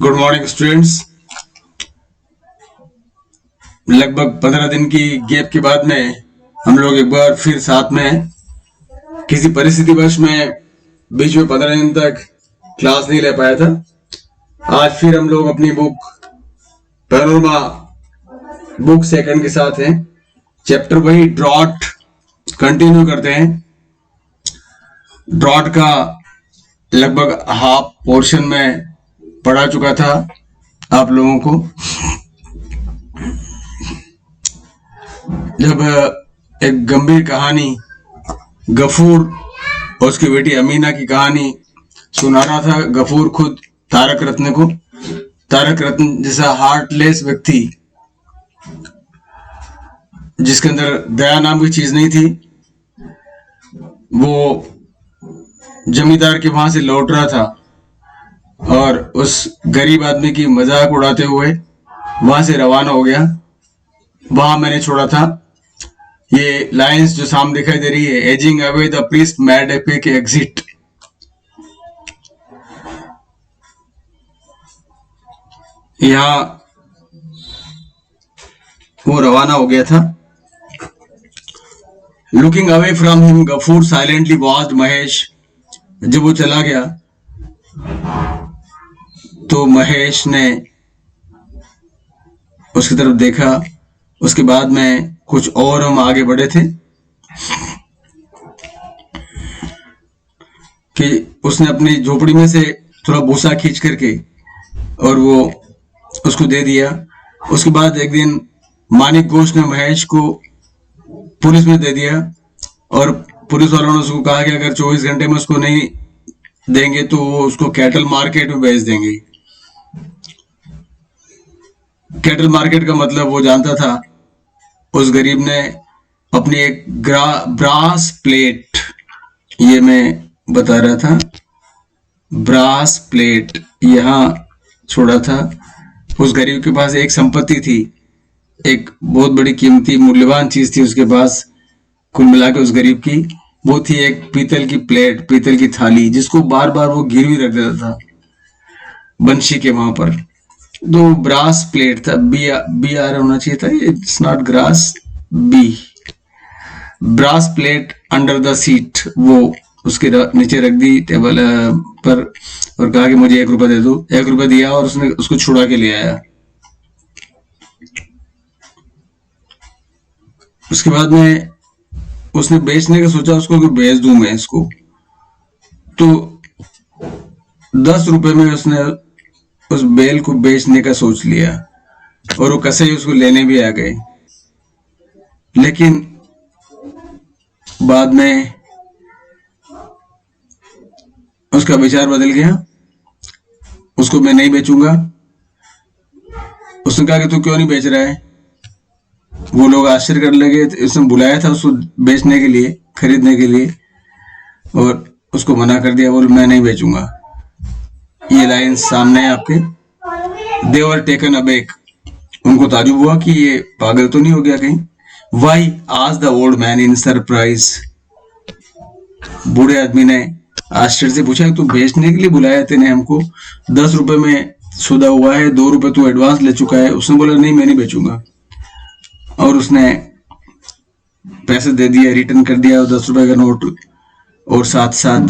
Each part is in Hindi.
Good morning students. लगभग 15 दिन की गैप के बाद में हम लोग एक बार फिर साथ में किसी परिस्थितिवश में बीच में 15 दिन तक क्लास नहीं ले पाया था। आज फिर हम लोग अपनी बुक पैनोरमा बुक सेकंड के साथ हैं। चैप्टर वही ड्रॉट कंटिन्यू करते हैं। ड्रॉट का लगभग हाफ पोर्शन में पढ़ा चुका था आप लोगों को। जब एक गंभीर कहानी गफूर और उसकी बेटी अमीना की कहानी सुना रहा था गफूर खुद तारक रत्न को। तारक रत्न जैसा हार्टलेस व्यक्ति जिसके अंदर दया नाम की चीज नहीं थी, वो जमींदार के वहां से लौट रहा था और उस गरीब आदमी की मजाक उड़ाते हुए वहां से रवाना हो गया। वहां मैंने छोड़ा था। ये लाइंस जो सामने दिखाई दे रही है, edging away the priest made epic exit. यहां वो रवाना हो गया था। Looking away from him Gafoor silently watched Mahesh. जब वो चला गया तो महेश ने उसकी तरफ देखा। उसके बाद में कुछ और हम आगे बढ़े थे कि उसने अपनी झोपड़ी में से थोड़ा भूसा खींच करके और वो उसको दे दिया। उसके बाद एक दिन मानिक घोष ने महेश को पुलिस में दे दिया और पुलिस वालों ने उसको कहा कि अगर 24 घंटे में उसको नहीं देंगे तो वो उसको कैटल मार्केट में बेच देंगे। कैटल मार्केट का मतलब वो जानता था। उस गरीब ने अपनी एक ब्रास प्लेट, ये मैं बता रहा था, ब्रास प्लेट यहां छोड़ा था। उस गरीब के पास एक संपत्ति थी, एक बहुत बड़ी कीमती मूल्यवान चीज थी उसके पास। कुल मिला के उस गरीब की वो थी एक पीतल की प्लेट, पीतल की थाली, जिसको बार बार वो गिरवी रख देता था बंशी के वहां पर। दो ब्रास प्लेट था, बी आर होना चाहिए था, it's not grass, B. Brass plate under the seat, वो उसके नीचे रख दी टेबल पर और कहा कि मुझे 1 रुपया दे दो। 1 रुपया दिया और उसने उसको छुड़ा के ले आया। उसके बाद में उसने बेचने का सोचा उसको कि बेच दूं मैं इसको। तो 10 रुपए में उसने उस बेल को बेचने का सोच लिया और वो कसे ही उसको लेने भी आ गए। लेकिन बाद में उसका विचार बदल गया। उसको मैं नहीं बेचूंगा। उसने कहा कि तू क्यों नहीं बेच रहा है? वो लोग आश्चर्य करने लगे। उसने बुलाया था उसको बेचने के लिए, खरीदने के लिए, और उसको मना कर दिया। बोल मैं नहीं बेचूंगा। ये लाइन सामने है आपके। दे वर टेकन अबैक। उनको ताजुब हुआ कि ये पागल तो नहीं हो गया कहीं। Why asked the old man in surprise. बूढ़े आदमी ने आश्चर्य से पूछा तू बेचने के लिए बुलाया तेने हमको? 10 रुपए में सौदा हुआ है, 2 रुपए तू एडवांस ले चुका है। उसने बोला नहीं मैं नहीं बेचूंगा और उसने पैसे दे दिए, रिटर्न कर दिया 10 रुपए का नोट, और साथ साथ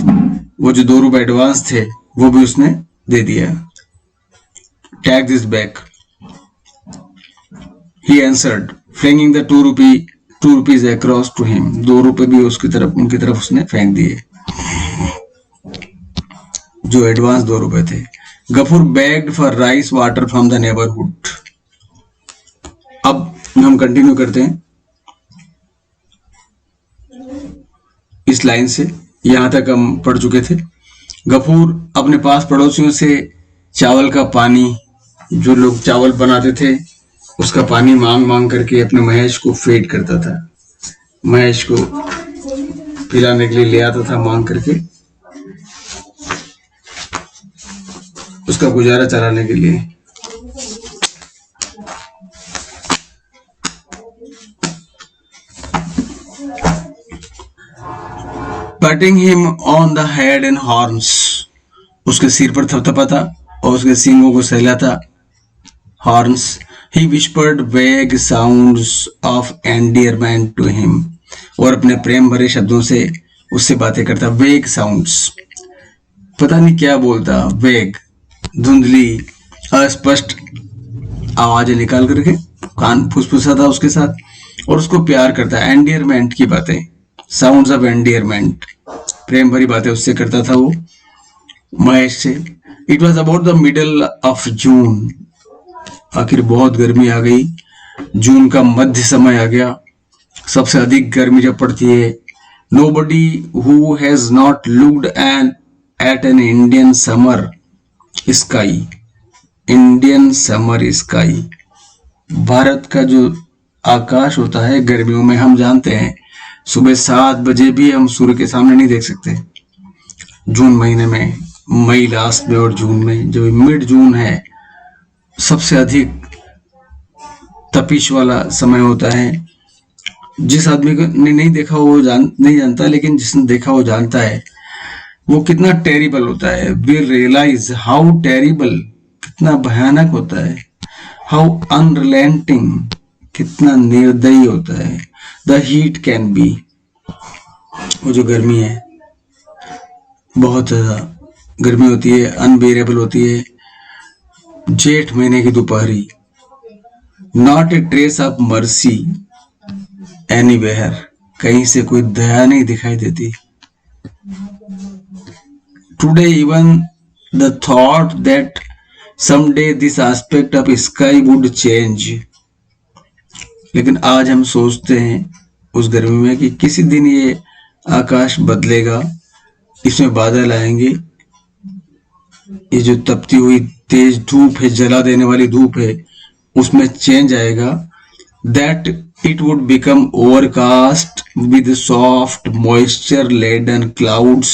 वो जो 2 रुपए एडवांस थे वो भी उसने दे दिया। Take this back, he answered, flinging the 2 rupees across to him. 2 रुपए भी उनकी तरफ उसने फेंक दिए, जो एडवांस 2 रुपए थे। Gafoor begged for rice water from the neighbourhood. अब हम कंटिन्यू करते हैं इस लाइन से। यहां तक हम पढ़ चुके थे। गफूर अपने पास पड़ोसियों से चावल का पानी, जो लोग चावल बनाते थे उसका पानी मांग मांग करके अपने महेश को फेड करता था। महेश को पिलाने के लिए ले आता था मांग करके, उसका गुजारा चलाने के लिए। patting him on the head and horns, उसके सिर पर थपथपा था और उसके सींगों को सहलाता, horns. He whispered vague sounds of endearment to him, और अपने प्रेम भरे शब्दों से उससे बातें करता. vague sounds, पता नहीं क्या बोलता. vague, धुंधली अस्पष्ट आवाजें निकाल करके कान फुसफुसाता उसके साथ और उसको प्यार करता. एंडियरमेंट की बातें, साउंड्स ऑफ एंडियरमेंट, प्रेम भरी बातें उससे करता था वो महेश से. It was about the middle of June, आखिर बहुत गर्मी आ गई, जून का मध्य समय आ गया, सबसे अधिक गर्मी जब पड़ती है. Nobody who has not looked at an Indian summer sky, Indian summer sky, Bharat का जो आकाश होता है गर्मियों में, हम जानते हैं सुबह 7 बजे भी हम सूर्य के सामने नहीं देख सकते. जून महीने में, मई लास्ट में और जून में, जो मिड जून है, सबसे अधिक तपिश वाला समय होता है. जिस आदमी को ने नहीं देखा वो नहीं जानता, लेकिन जिसने देखा वो जानता है वो कितना टेरिबल होता है. वी रियलाइज हाउ टेरिबल, कितना भयानक होता है. हाउ अनरिलेंटिंग, कितना निर्दयी होता है. द हीट कैन बी, वो जो गर्मी है, बहुत ज्यादा गर्मी होती है, अनबेरेबल होती है. जेठ महीने की दोपहरी, not a trace of mercy anywhere, कहीं से कोई दया नहीं दिखाई देती. Today even the thought that someday this aspect of sky would change, लेकिन आज हम सोचते हैं उस गर्मी में कि किसी दिन ये आकाश बदलेगा, इसमें बादल आएंगे, ये जो तपती हुई तेज धूप है, जला देने वाली धूप है, उसमें चेंज आएगा. that it would become overcast with soft moisture laden clouds,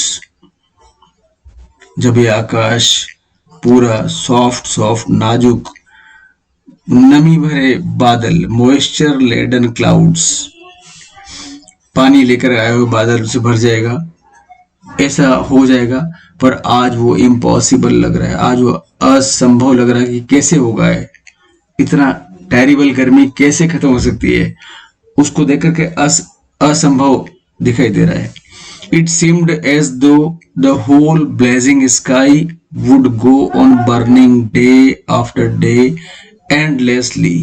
जब ये आकाश पूरा सॉफ्ट नाजुक नमी भरे बादल, मॉइस्चर लेडन क्लाउड्स, पानी लेकर आए हुए बादल से भर जाएगा, ऐसा हो जाएगा. पर आज वो इम्पॉसिबल लग रहा है, आज वो असंभव लग रहा है कि कैसे होगा है, इतना टेरिबल गर्मी कैसे खत्म हो सकती है, उसको देख करके असंभव दिखाई दे रहा है. It seemed as though the whole blazing sky would go on burning day after day endlessly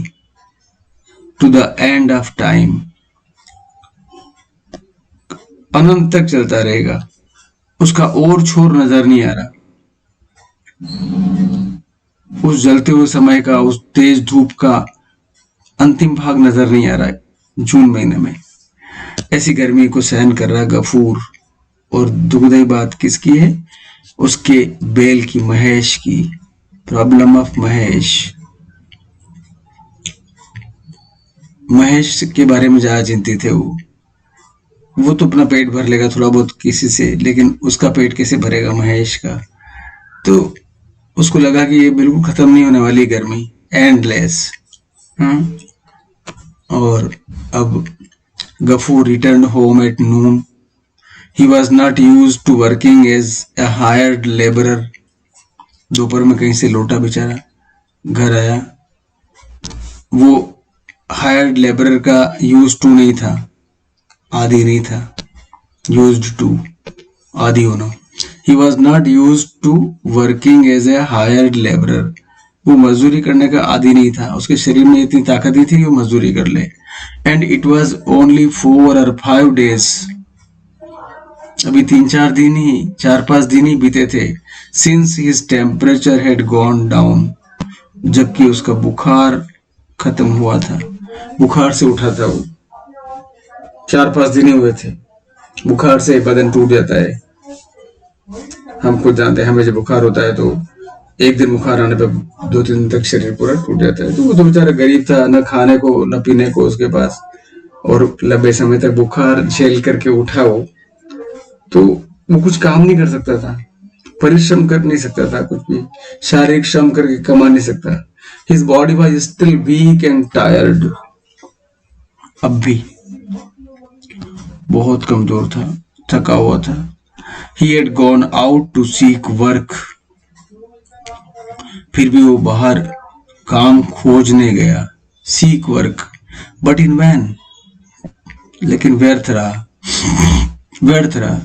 to the end of time. अनंत तक चलता रहेगा, उसका और छोर नजर नहीं आ रहा. उस जलते हुए समय का, उस तेज धूप का अंतिम भाग नजर नहीं आ रहा है. जून महीने में ऐसी गर्मी को सहन कर रहा गफूर. और दुखदायी बात किसकी है? उसके बेल की, महेश की. Problem of Mahesh. महेश के बारे में ज्यादा चिंतित है वो तो अपना पेट भर लेगा थोड़ा बहुत किसी से, लेकिन उसका पेट कैसे भरेगा महेश का? तो उसको लगा कि ये बिल्कुल खत्म नहीं होने वाली गर्मी, एंडलेस. और अब Gafoor return home at noon. He was not used to working as a hired laborer. दोपहर में कहीं से लौटा बेचारा, घर आया. वो हायर्ड लेबरर का यूज टू नहीं था, आदि नहीं था. यूज्ड टू, आदि होना. He was not used to working as a hired laborer. वो मजदूरी करने का आदि नहीं था, उसके शरीर में इतनी ताकत नहीं थी कि वो मजदूरी कर ले. And it was only 4 or 5 days. अभी 3-4 दिन ही, 4-5 दिन ही बीते थे. Since his temperature had gone down, जबकि उसका बुखार खत्म हुआ था, बुखार से उठा था वो. 4-5 दिन ही हुए थे. बुखार से बदन टूट जाता है, हम खुद जानते हैं. हमें जब बुखार होता है तो एक दिन बुखार आने पर 2-3 दिन तक शरीर पूरा टूट जाता है. तो वो तो बेचारा गरीब था, न खाने को न पीने को उसके पास, और लंबे समय तक बुखार झेल करके उठा वो. तो वो कुछ काम नहीं कर सकता था, परिश्रम कर नहीं सकता था, कुछ भी शारीरिक श्रम करके कमा नहीं सकता. His body was still weak and tired. अब भी बहुत कमजोर था, थका हुआ था. He had gone out to seek work. फिर भी वो बाहर काम खोजने गया. Seek work, but in vain. लेकिन व्यर्थ रहा.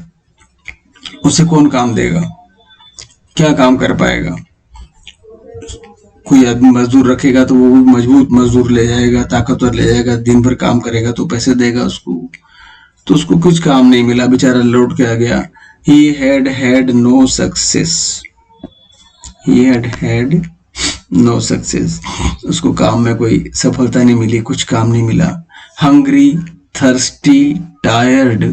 उसे कौन काम देगा? क्या काम कर पाएगा? कोई आदमी मजदूर रखेगा तो वो भी मजबूत मजदूर ले जाएगा, ताकतवर ले जाएगा, दिन भर काम करेगा तो पैसे देगा उसको. तो उसको कुछ काम नहीं मिला, बेचारा लौट के आ गया. He had no success. उसको काम में कोई सफलता नहीं मिली, कुछ काम नहीं मिला. Hungry, thirsty, tired.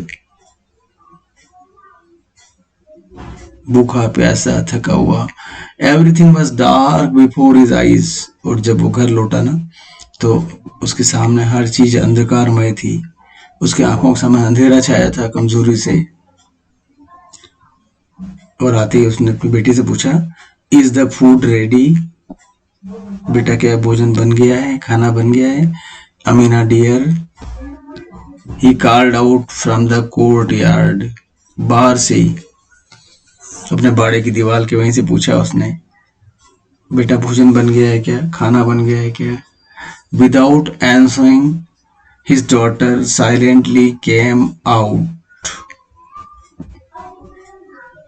भूखा प्यासा थका हुआ. Everything was dark before his eyes. और जब वो घर लौटा ना तो उसके सामने हर चीज अंधकारमय थी. उसके आंखों के सामने अंधेरा छाया था कमजोरी से. और आते ही उसने अपनी बेटी से पूछा, इज द फूड रेडी? बेटा क्या भोजन बन गया है, खाना बन गया है? Amina dear, he called out from the courtyard. बाहर से ही अपने बाड़े की दीवार के वहीं से पूछा उसने, बेटा भोजन बन गया है क्या, खाना बन गया है क्या? Without answering his daughter silently came out.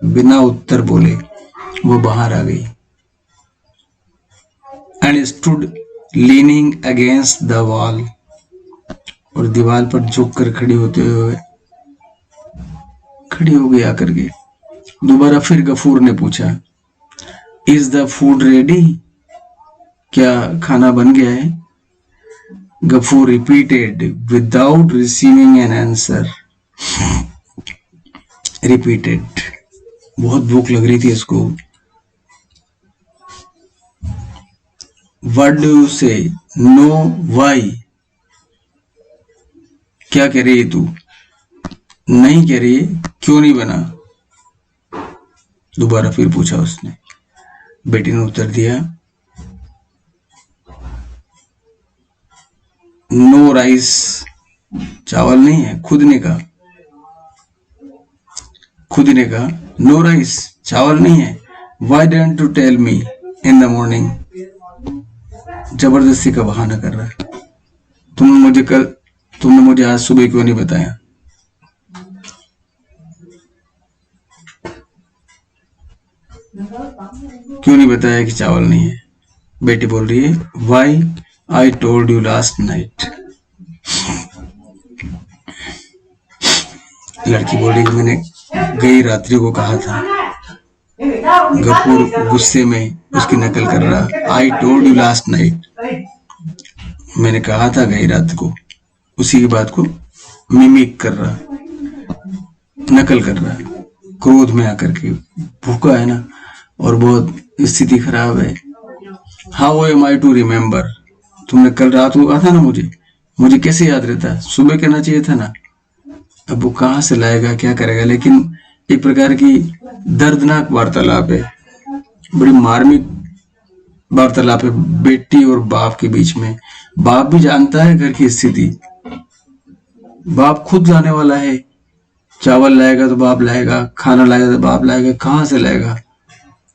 बिना उत्तर बोले वो बाहर आ गई. And stood leaning against the wall. और दीवार पर झुक कर खड़ी हो गई आकर के. दोबारा फिर गफूर ने पूछा, इज द फूड रेडी? क्या खाना बन गया है? Gafur repeated without receiving an answer. Repeated. बहुत भूख लग रही थी उसको. What do you say? No. Why? क्या कह रही है तू? नहीं कह रही है, क्यों नहीं बना? दोबारा फिर पूछा उसने. बेटी ने उत्तर दिया, नो राइस. चावल नहीं है. खुद ने कहा नो राइस, चावल नहीं है. Why didn't to tell me in the morning. जबरदस्ती का बहाना कर रहा है. तुमने मुझे आज सुबह क्यों नहीं बताया? क्यों नहीं बताया कि चावल नहीं है? बेटी बोल रही है, why I told you last night. लड़की बोल रही, मैंने गई रात्रि को कहा था. गफूर गुस्से में उसकी नकल कर रहा. आई टोल्ड यू लास्ट नाइट. मैंने कहा था गई रात को. उसी की बात को मिमिक कर रहा, नकल कर रहा. क्रोध में आकर के. भूखा है ना और बहुत स्थिति खराब है. How am I to remember? तुमने कल रात को कहा था ना मुझे कैसे याद रहता? सुबह कहना चाहिए था ना. अब वो कहाँ से लाएगा, क्या करेगा? लेकिन एक प्रकार की दर्दनाक वार्तालाप है, बड़ी मार्मिक वार्तालाप है बेटी और बाप के बीच में. बाप भी जानता है घर की स्थिति. बाप खुद लाने वाला है. चावल लाएगा तो बाप लाएगा, खाना लाएगा तो बाप लाएगा. कहाँ से लाएगा?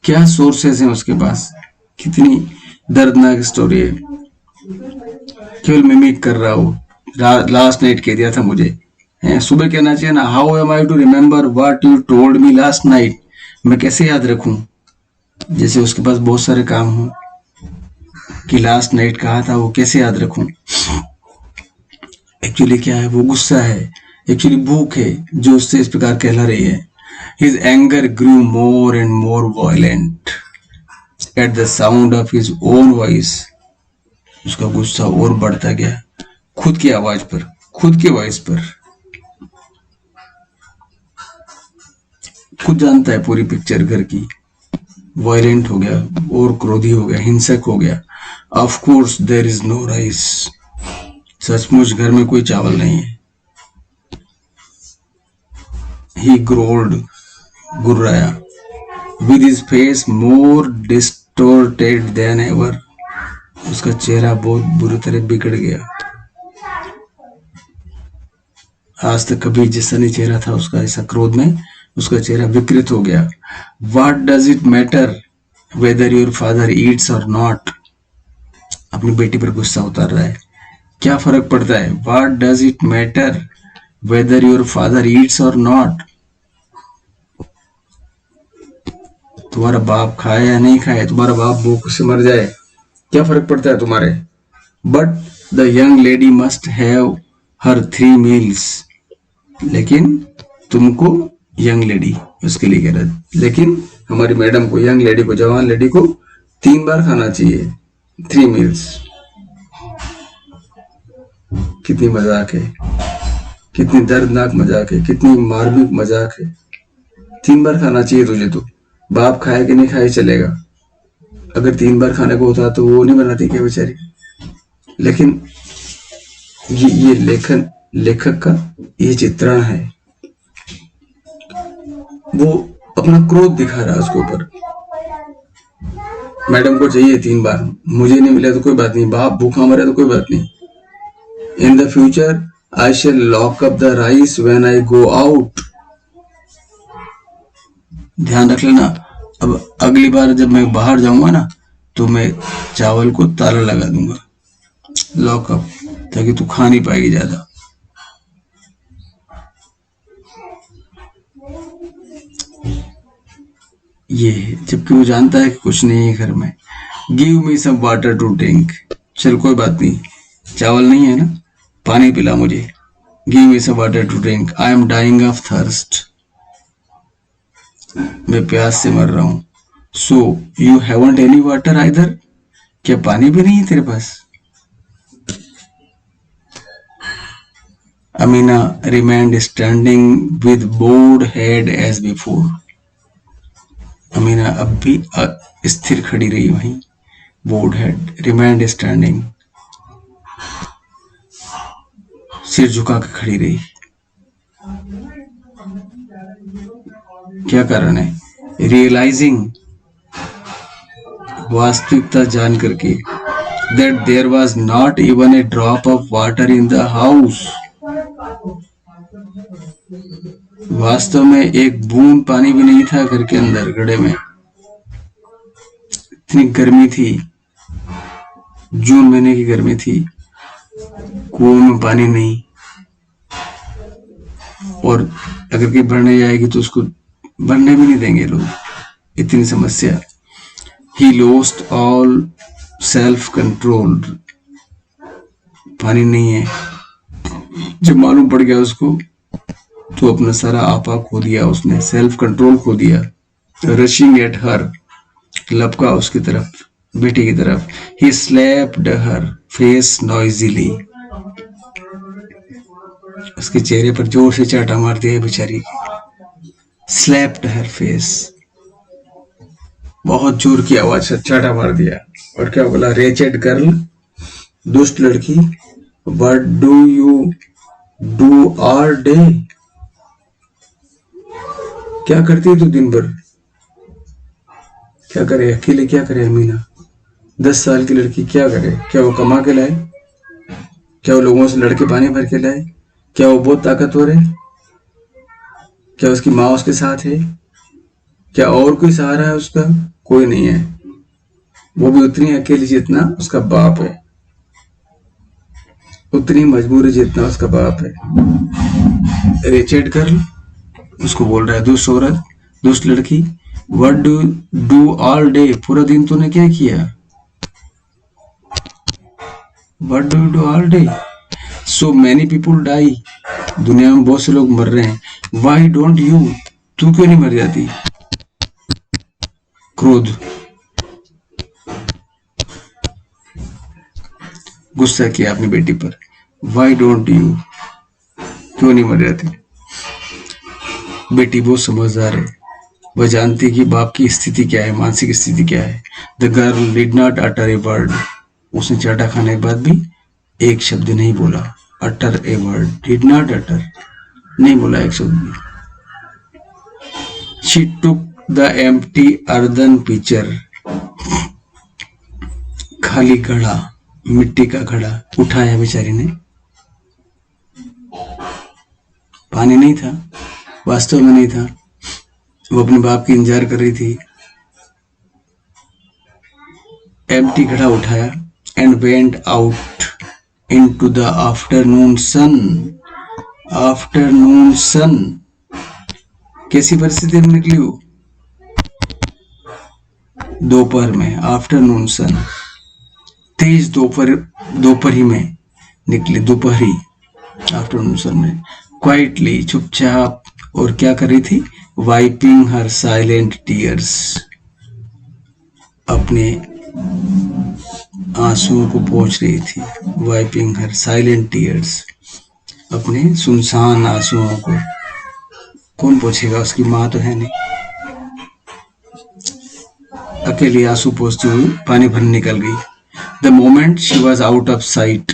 क्या सोर्सेस हैं उसके पास? कितनी दर्दनाक स्टोरी है. केवल मिमिक कर रहा हूँ. लास्ट नाइट कह दिया था मुझे. सुबह कहना चाहिए ना, how am I to remember what you told me last night. मैं कैसे याद रखूं? जैसे उसके पास बहुत सारे काम हो कि लास्ट नाइट कहा था, वो कैसे याद रखूं? एक्चुअली क्या है, वो गुस्सा है. एक्चुअली भूख है जो उससे इस प्रकार कहला रही है. His anger grew more and more violent at the sound of his own voice. उसका गुस्सा और बढ़ता गया खुद की आवाज पर, खुद की वॉइस पर. खुद जानता है पूरी पिक्चर घर की. वायलेंट हो गया और क्रोधी हो गया, हिंसक हो गया. Of course there is no rice. सचमुच घर में कोई चावल नहीं है. ही ग्रोल्ड, गुर्राया. With his face more distorted than ever. उसका चेहरा बहुत बुरी तरह बिगड़ गया. आज तक कभी जैसा नहीं चेहरा था उसका, ऐसा क्रोध में उसका चेहरा विकृत हो गया। What does it matter whether your father eats or not? अपनी बेटी पर गुस्सा उतार रहा है। क्या फर्क पड़ता है? What does it matter whether your father eats or not? तुम्हारा बाप खाए या नहीं खाए, तुम्हारा बाप भूख से मर जाए, क्या फर्क पड़ता है तुम्हारे? But the young lady must have her 3 meals. लेकिन तुमको यंग लेडी, उसके लिए कह रहा है, लेकिन हमारी मैडम को, यंग लेडी को, जवान लेडी को 3 बार खाना चाहिए, 3 meals। कितनी मजाक है, कितनी दर्दनाक मजाक है, कितनी मार्मिक मजाक है। 3 बार खाना चाहिए तुझे, तो बाप खाए कि नहीं खाए चलेगा। अगर 3 बार खाने को होता तो वो नहीं बनाती क्या बेचारी? लेकिन ये लेखक का ये चित्रण है। वो अपना क्रोध दिखा रहा है उसके ऊपर। मैडम को चाहिए 3 बार, मुझे नहीं मिला तो कोई बात नहीं, बाप भूखा मरे तो कोई बात नहीं। In the future I shall lock up the rice when I go out. ध्यान रख लेना, अब अगली बार जब मैं बाहर जाऊंगा ना तो मैं चावल को ताला लगा दूंगा, लॉकअप, ताकि तू खा नहीं पाएगी ज्यादा। ये जबकि वो जानता है कि कुछ नहीं है घर में। Give me some water to drink. चल कोई बात नहीं, चावल नहीं है ना, पानी पिला मुझे। Give me some water to drink, I am dying of thirst. मैं प्यास से मर रहा हूं। So you haven't any water either. क्या पानी भी नहीं है तेरे पास? Amina remained standing with bowed head as before. Amina अब भी स्थिर खड़ी रही वहीं, bowed head, remained standing, सिर झुका के खड़ी रही। क्या कारण है? Realizing, वास्तविकता जान करके, that there was not even a drop of water in the house. वास्तव में एक बूंद पानी भी नहीं था घर के अंदर, गड्ढे में। इतनी गर्मी थी, जून महीने की गर्मी थी, कुओं में पानी नहीं, और अगर कोई भरने जाएगी तो उसको भरने भी नहीं देंगे लोग, इतनी समस्या। He lost all self control. पानी नहीं है, जब मालूम पड़ गया उसको तो अपना सारा आपा खो दिया उसने, सेल्फ कंट्रोल खो दिया। रशिंग एट हर, लपका उसकी तरफ, बेटी की तरफ। ही स्लैप्ड हर फेस नॉइजिली, उसके चेहरे पर जोर से चाटा मार दिया बेचारी। स्लैप्ड हर फेस, बहुत जोर की आवाज से चाटा मार दिया। और क्या बोला? रेचेड गर्ल, दुष्ट लड़की, what do you do all day. क्या करती है तू दिन भर? क्या करे अकेले, क्या करे अमीना? 10 साल की लड़की क्या करे? क्या वो कमा के लाए? क्या वो लोगों से लड़के पानी भर के लाए? क्या वो बहुत ताकतवर है? क्या उसकी माँ उसके साथ है? क्या और कोई सहारा है उसका? कोई नहीं है। वो भी उतनी अकेली जितना उसका बाप है, उतनी मजबूरी जितना उसका बाप है। रेचेड गर्ल, उसको बोल रहा है दुष्ट औरत, दुष्ट लड़की। What do do all day, पूरा दिन तूने क्या किया? What do you do all day? So many people die, दुनिया में बहुत से लोग मर रहे हैं। व्हाई डोंट यू, तू क्यों नहीं मर जाती? क्रोध, गुस्सा किया अपनी बेटी पर। व्हाई डोंट यू, क्यों नहीं मर जाती? बेटी बहुत समझदार है, वह जानती कि बाप की स्थिति क्या है, मानसिक स्थिति क्या है। The girl did not utter a word, उसने चाटा खाने के बाद भी एक शब्द नहीं बोला। Utter a word, did not utter, नहीं बोला एक शब्द भी। She took the empty earthen pitcher, खाली घड़ा, मिट्टी का घड़ा उठाया बेचारी ने। पानी नहीं था, वास्तव में नहीं था, वो अपने बाप की इंतजार कर रही थी। एम्प्टी घड़ा उठाया and went out into the afternoon sun. Afternoon sun कैसी परिस्थिति में निकली वो? दोपहर में, आफ्टरनून सन, तेज दोपहरी में निकली, दोपहरी आफ्टरनून सन में। क्वाइटली, चुपचाप, और क्या कर रही थी? वाइपिंग हर साइलेंट टीयर्स, अपने आंसुओं को पोंछ रही थी। वाइपिंग हर साइलेंट टीयर्स, अपने सुनसान आंसुओं को। कौन पोंछेगा? उसकी माँ तो है नहीं। अकेली आंसू पोंछती हुई पानी भरने निकल गई। The moment she was out of site,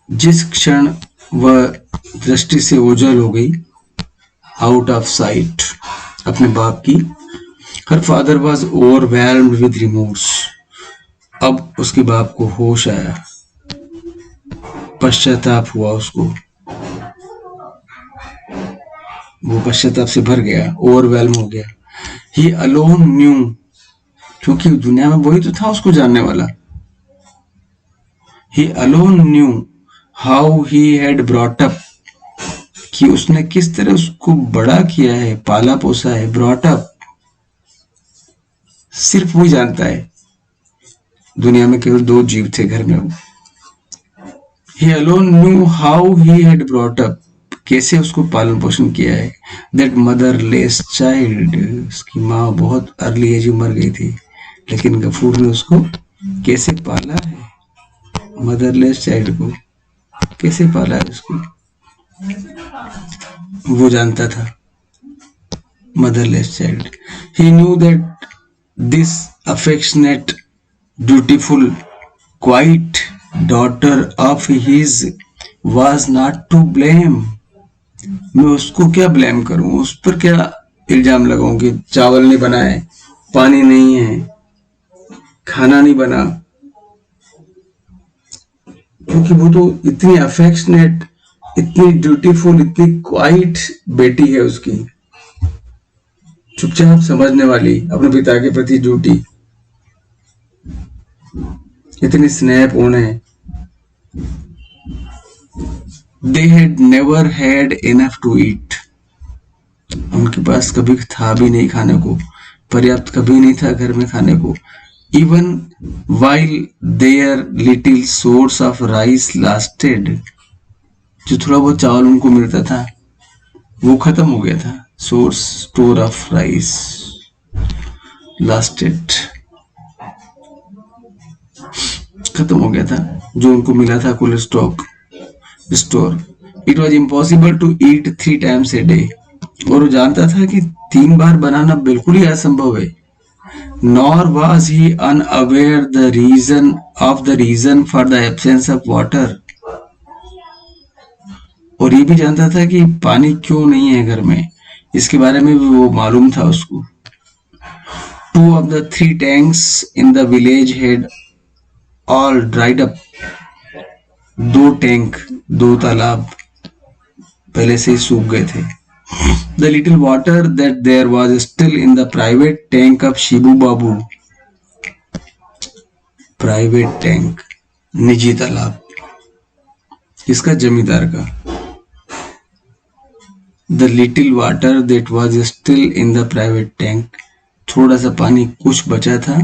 जिस क्षण वह दृष्टि से ओझल हो गई, आउट ऑफ साइट, अपने बाप की, her father was overwhelmed with remorse, अब उसके बाप को होश आया, पश्चाताप हुआ उसको, वो पश्चाताप से भर गया, ओवरवेल्म हो गया। ही अलोन न्यू, क्योंकि दुनिया में वही तो था उसको जानने वाला। ही alone knew how he had brought up, कि उसने किस तरह उसको बड़ा किया है, पाला पोसा है। ब्रॉट अप सिर्फ वही जानता है, दुनिया में केवल दो जीव थे घर में। He alone knew how he had brought up, कैसे उसको पालन पोषण किया है। That motherless child, उसकी माँ बहुत अर्ली एज में मर गई थी, लेकिन गफूर ने उसको कैसे पाला है, मदरलेस चाइल्ड को कैसे पाला है उसको, वो जानता था। मदरलेस child, he knew that this affectionate, dutiful, quiet daughter of his was not to blame. मैं उसको क्या ब्लेम करूं, उस पर क्या इल्जाम लगाऊं कि चावल नहीं बना है, पानी नहीं है, खाना नहीं बना, क्योंकि वो तो इतनी अफेक्शनेट, इतनी ड्यूटीफुल, इतनी क्वाइट बेटी है उसकी, चुपचाप समझने वाली, अपने पिता के प्रति ड्यूटी, इतनी स्नेहपूर्ण है। They had never had enough to eat, उनके पास कभी था भी नहीं खाने को, पर्याप्त कभी नहीं था घर में खाने को। Even while their little source of rice lasted, जो थोड़ा बहुत चावल उनको मिलता था वो खत्म हो गया था। Source, store of rice, lasted, खत्म हो गया था, जो उनको मिला था कुल stock, store. It was impossible to eat 3 times a day, और वो जानता था कि 3 बार बनाना बिल्कुल ही असंभव है। Nor was he unaware the reason for the absence of water, और ये भी जानता था कि पानी क्यों नहीं है घर में, इसके बारे में भी वो मालूम था उसको। 2 of the 3 tanks in the village had all dried up, 2 tank, 2 तालाब पहले से ही सूख गए थे। The little water that there was still in the private tank of Shibu Babu, private tank, निजी तालाब, किसका? जमींदार का। The little water that was still in the private tank, थोड़ा सा पानी कुछ बचा था,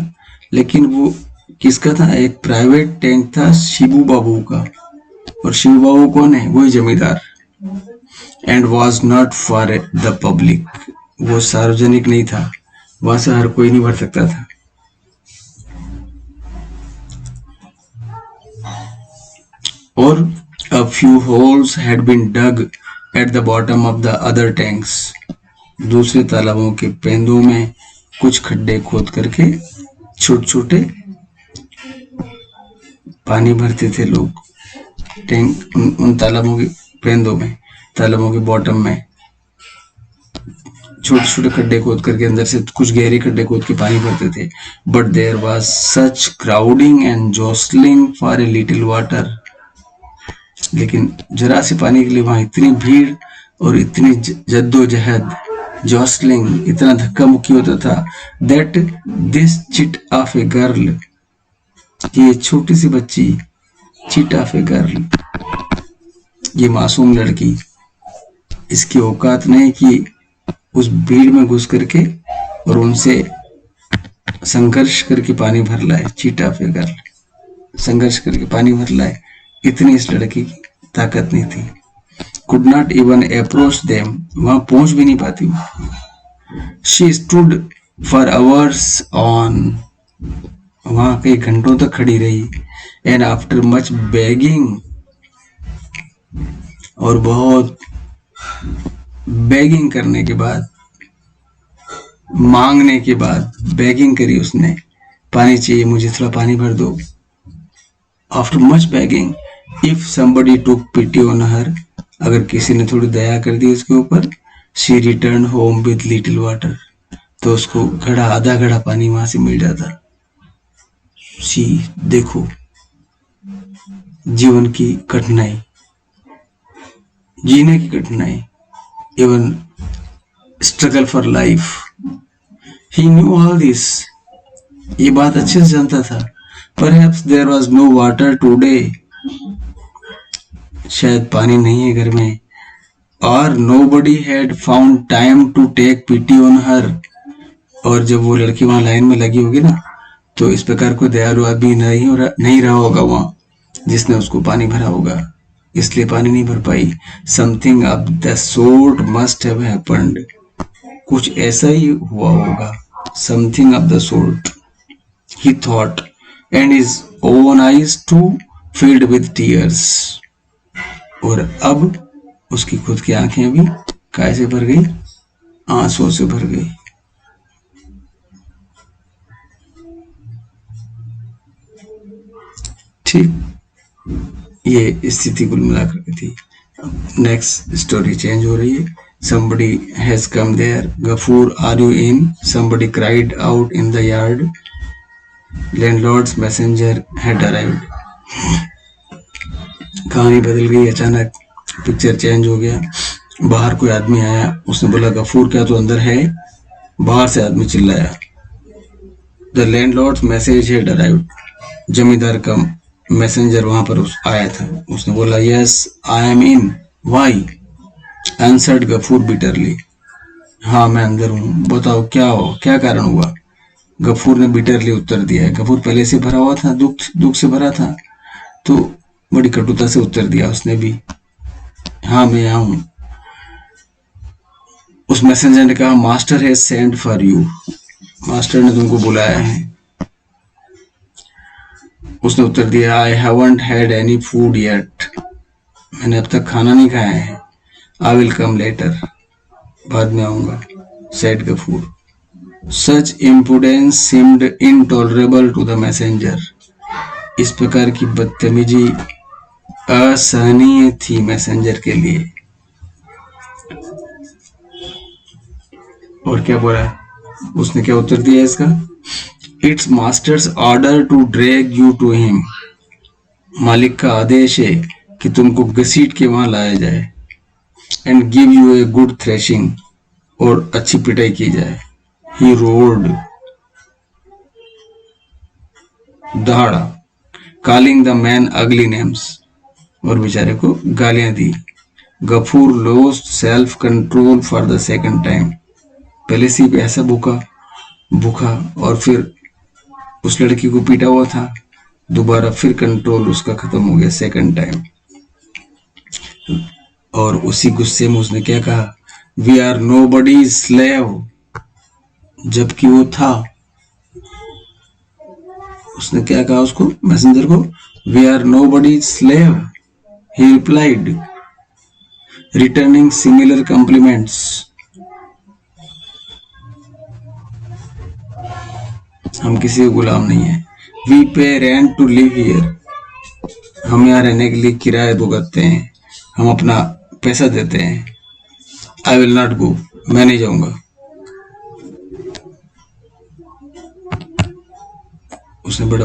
लेकिन वो किसका था? एक प्राइवेट टैंक था शिबू बाबू का, और शिबू बाबू कौन है? वही जमींदार। And was not for the public, वो सार्वजनिक नहीं था, वहां से हर कोई नहीं भर सकता था। और a few holes had been dug at the bottom of the other tanks, दूसरे तालाबों के पेंदों में कुछ खड्डे खोद करके छोटे छोटे पानी भरते थे लोग, टैंक, उन तालाबों के पेंदों में, तालाबों के बॉटम में छोटे छोटे खड्डे खोद करके, अंदर से कुछ गहरे खड्डे खोद के पानी भरते थे। But there was such crowding and jostling for a little water, लेकिन जरा से पानी के लिए वहां इतनी भीड़ और इतनी जद्दोजहद जॉस्लिंग, इतना धक्का मुक्की होता था, that this chit of a girl, ये छोटी सी बच्ची, चिट ऑफ ए गर्ल, ये मासूम लड़की, इसकी औकात नहीं कि उस भीड़ में घुस करके और उनसे संघर्ष करके पानी भर लाए। चिट ऑफ ए गर्ल, संघर्ष करके पानी भर लाए, इतनी इस लड़की की ताकत नहीं थी। Could not even approach them, वहां पहुंच भी नहीं पाती। She stood for hours on, वहां कई घंटों तक खड़ी रही। एंड आफ्टर मच बेगिंग, और बहुत बेगिंग करने के बाद, मांगने के बाद, बेगिंग करी उसने, पानी चाहिए मुझे, थोड़ा पानी भर दो। After much begging, if somebody took pity on her, अगर किसी ने थोड़ी दया कर दी उसके ऊपर, she returned home with little water, तो उसको घड़ा, आधा घड़ा पानी वहां से मिल जाता। सी, देखो जीवन की कठिनाई, जीने की कठिनाई, even struggle for life. He knew all this, ये बात अच्छे से जानता था। Perhaps there was no water today, शायद पानी नहीं है घर में। और nobody had found time to take pity on her, और जब वो लड़की वहां लाइन में लगी होगी ना, तो इस प्रकार कोई दयालु आदमी नहीं रहा होगा वहां जिसने उसको पानी भरा होगा, इसलिए पानी नहीं भर पाई। Something of the sort must have happened, कुछ ऐसा ही हुआ होगा। Something of the sort, he thought, and his own eyes too filled with tears, और अब उसकी खुद की आंखें भी काय से भर गई, आंसुओं से भर गई। ठीक, ये स्थिति कुल मिलाकर के थी। नेक्स्ट स्टोरी चेंज हो रही है। Somebody has come there. Ghafoor, are you in? Somebody cried out in the yard. Landlord's messenger had arrived. कहानी बदल गई अचानक, पिक्चर चेंज हो गया। बाहर कोई आदमी आया, उसने बोला गफूर क्या तू अंदर है? बाहर से आदमी चिल्लाया। The landlord's message had arrived, जमींदार का मैसेंजर वहां पर आया था। उसने बोला yes I am in, why? Answered Gafur bitterly, हाँ मैं अंदर हूँ, बताओ क्या कारण हुआ? गफूर ने बिटरली उत्तर दिया है। गफूर पहले से भरा हुआ था, दुख से भरा था, तो बड़ी कटुता से उत्तर दिया उसने भी, हाँ मैं यहाँ हूं। उस मैसेंजर ने कहा master has send for you, master ने तुमको बुलाया है। उसने उत्तर दिया I haven't had any food yet, मैंने अब तक खाना नहीं खाया है। आई विल कम लेटर, बाद में आऊंगा, said Gafur. Such impudence seemed intolerable to the messenger, इस प्रकार की बदतमीजी असहनीय थी मैसेंजर के लिए। और क्या बोला उसने, क्या उत्तर दिया इसका? It's master's order to drag you to him, मालिक का आदेश है कि तुमको घसीट के वहां लाया जाए। And give U a good threshing, और अच्छी पिटाई की जाए। He roared, दहाड़ा, calling the man ugly names, और बेचारे को गालियां दी। Ghafoor lost self control for the second time, पहले से ही ऐसा भूखा और फिर उस लड़की को पीटा हुआ था, दोबारा फिर कंट्रोल उसका खत्म हो गया सेकंड टाइम। और उसी गुस्से में उसने क्या कहा, वी आर नोबडीज स्लेव, जबकि वो था। उसने क्या कहा उसको, मैसेंजर को, we are nobody's slave, he replied, returning similar compliments. हम किसी के गुलाम नहीं है। वी पे रेंट टू लिव हियर, हम यहाँ रहने के लिए किराया भुगतते हैं, हम अपना पैसा देते हैं। आई विल नॉट गो, मैं नहीं जाऊंगा। उसने बड़ा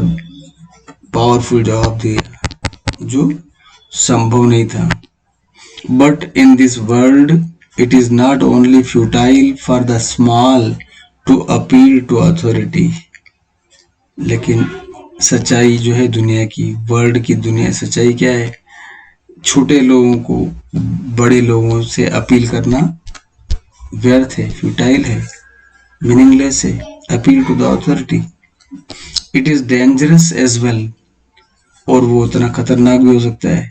पावरफुल जवाब दिया जो संभव नहीं था। But in this world It is not only futile for the small to appeal to authority, लेकिन सच्चाई जो है दुनिया की, वर्ल्ड की दुनिया, सच्चाई क्या है? छोटे लोगों को बड़े लोगों से अपील करना व्यर्थ है, फ्यूटाइल है, मीनिंगलेस है. Appeal to the authority. It is dangerous as well, और वो उतना खतरनाक भी हो सकता है.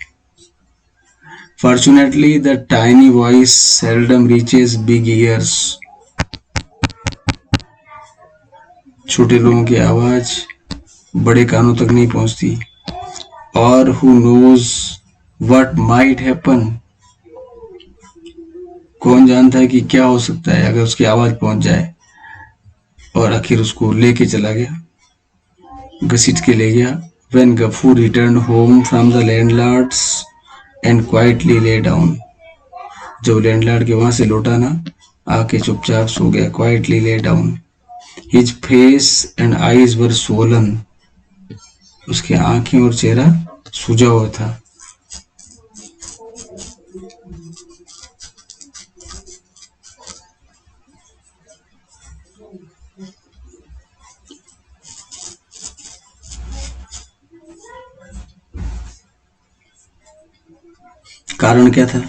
Fortunately the tiny voice seldom reaches big ears. छोटे लोगों की आवाज बड़े कानों तक नहीं पहुंचती. और who knows what might happen. कौन जानता है कि क्या हो सकता है अगर उसकी आवाज पहुंच जाए. और आखिर उसको लेके चला गया, घसीट के ले गया. When Gafur returned home from the landlord's and quietly lay down. जब लैंडलॉर्ड के वहां से लौटा ना, आके चुपचाप सो गया. Quietly lay down. His face and eyes were swollen. उसकी आंखें और चेहरा सूजा हुआ था. कारण क्या था?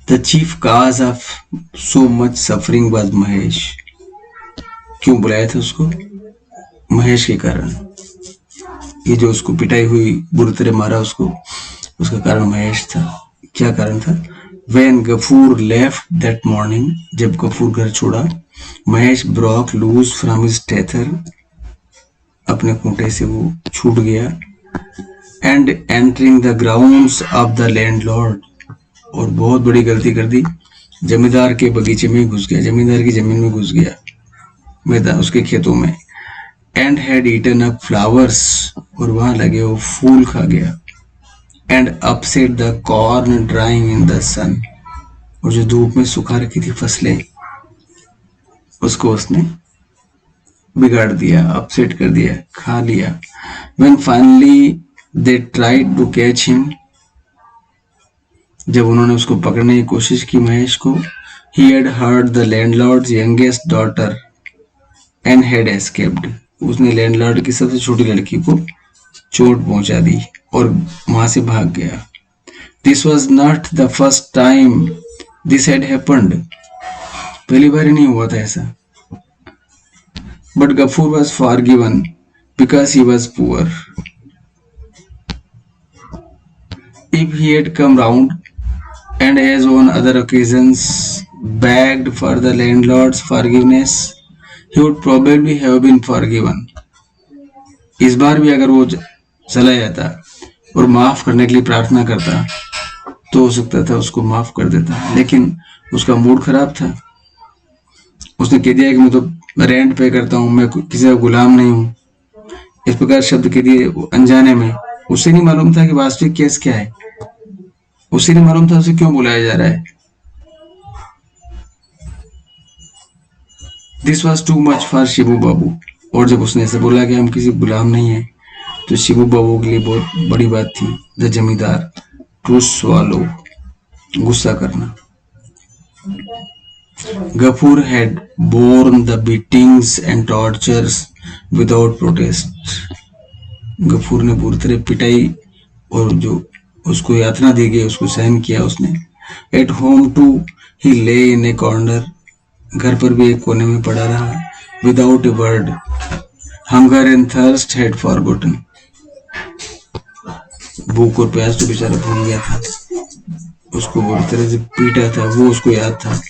The chief cause of so much suffering was Mahesh. क्यों बुलाया था उसको? महेश के कारण. ये जो उसको पिटाई हुई, बुरी तरह मारा उसको, उसका कारण महेश था. क्या कारण था? When Gafur left that morning, जब गफूर घर छोड़ा, Mahesh broke loose from his tether. अपने खूंटे से वो छूट गया. And entering the grounds of the landlord. और बहुत बड़ी गलती कर दी. जमींदार के बगीचे में घुस गया, जमींदार की जमीन में घुस गया, मैदान उसके खेतों में. And had eaten up flowers. और वहां लगे वो फूल खा गया. And upset the corn drying in the sun. और जो धूप में सुखा रखी थी फसलें, उसको उसने बिगाड़ दिया, अपसेट कर दिया, खा लिया. When finally they tried to catch him. जब उन्होंने उसको पकड़ने की कोशिश की महेश को, he had hurt the landlord's youngest daughter and had escaped. उसने लैंडलॉर्ड की सबसे छोटी लड़की को चोट पहुंचा दी और वहां से भाग गया. This was not the first time this had happened. पहली बार ही नहीं हुआ था ऐसा. But Gafur was forgiven because he was poor. If he had come round and as on other occasions begged for the landlord's forgiveness, he would probably have been forgiven. इस बार भी अगर वो चला जाता और माफ करने के लिए प्रार्थना करता तो हो सकता था उसको माफ कर देता. लेकिन उसका मूड खराब था. उसने कह दिया कि मैं तो रेंट पे करता हूँ, मैं किसी का गुलाम नहीं हूँ. इस प्रकार शब्द कह दिए अनजाने में. उसे नहीं मालूम था कि वास्तविक केस क्या है. उसे नहीं मालूम था उसे क्यों बुलाया जा रहा है. This was too much for Shibu Babu. और जब उसने ऐसे बोला कि हम किसी गुलाम नहीं है, तो शिबू बाबू के लिए बहुत बड़ी बात थी. द जमींदार. टू स्वालो, गुस्सा करना. Gafur had borne the beatings and tortures without protest. Ghafoor ने पूरी तरह पिटाई और जो उसको यातना दी गई उसको सहन किया उसने. At home too he lay in a corner. घर पर भी एक कोने में पड़ा रहा. Without a word. Hunger and thirst had forgotten. भूख और प्यास तो बेचारा भूल गया था. उसको बुरी तरह से पीटा था, वो उसको याद था.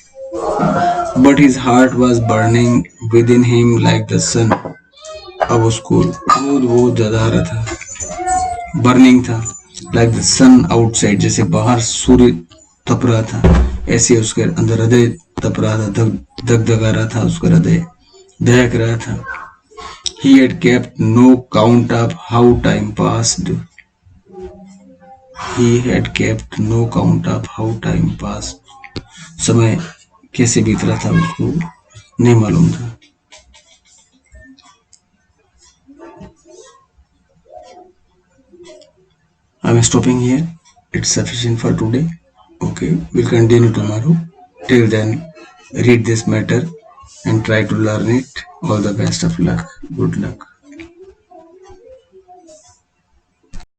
But his heart was burning within him like the sun. अब उसको क्रोध बहुत ज्यादा आ रहा था. बर्निंग था. Like the sun outside, जैसे बाहर सूर्य तप रहा था, ऐसे उसके अंदर हृदय तप रहा था, धक धका रहा था उसका हृदय, दहक रहा था. He had kept no count of how time passed. He had kept no count of how time passed. समय कैसे बीत रहा था उसको नहीं मालूम था. I'm stopping here. It's sufficient for today. Okay, we'll continue tomorrow. Till then, read this matter and try to learn it. All the best of luck. Good luck.